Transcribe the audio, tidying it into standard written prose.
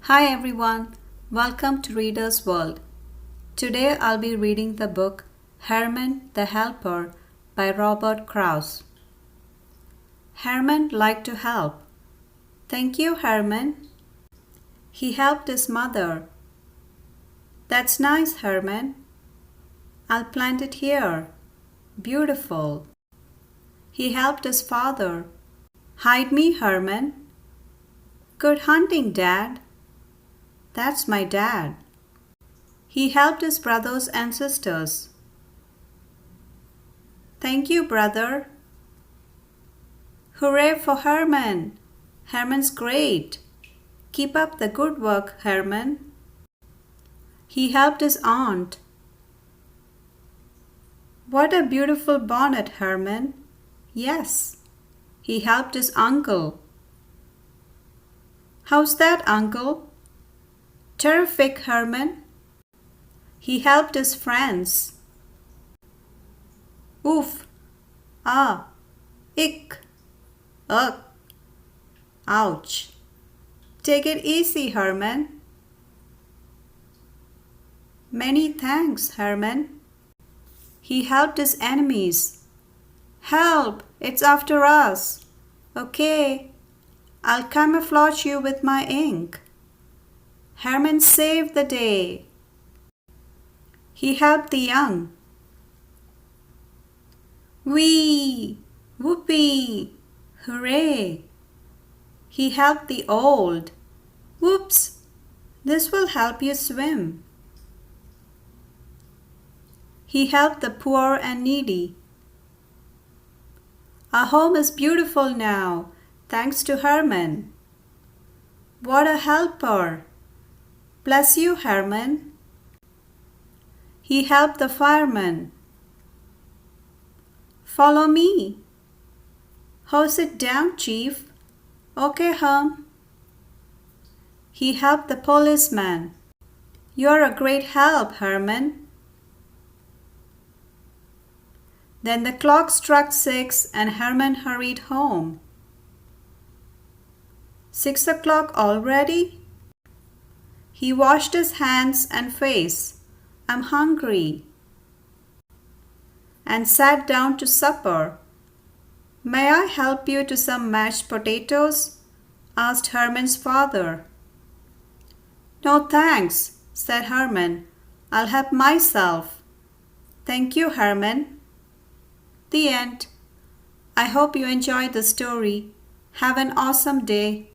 Hi everyone, welcome to Reader's World. Today I'll be reading the book Herman The Helper by Robert Kraus. Herman liked to help. Thank you, Herman. He helped his mother. That's nice, Herman. I'll plant it here. Beautiful. He helped his father. Hide me, Herman. Good hunting, Dad. That's my dad. He helped his brothers and sisters. Thank you, brother. Hooray for Herman! Herman's great. Keep up the good work, Herman. He helped his aunt. What a beautiful bonnet, Herman. Yes. He helped his uncle. How's that, uncle? Terrific, Herman. He helped his friends. Oof, ah, ick, ugh, ouch. Take it easy, Herman. Many thanks, Herman. He helped his enemies. Help, it's after us. Okay, I'll camouflage you with my ink. Herman saved the day. He helped the young. Whee! Whoopee! Hooray! He helped the old. Whoops! This will help you swim. He helped the poor and needy. Our home is beautiful now, thanks to Herman. What a helper! Bless you, Herman. He helped the fireman. Follow me. Hose it down, Chief. Okay, Herm. He helped the policeman. You're a great help, Herman. Then the clock struck 6 and Herman hurried home. 6 o'clock already? He washed his hands and face. I'm hungry. And sat down to supper. May I help you to some mashed potatoes? Asked Herman's father. No thanks, said Herman. I'll help myself. Thank you, Herman. The end. I hope you enjoyed the story. Have an awesome day.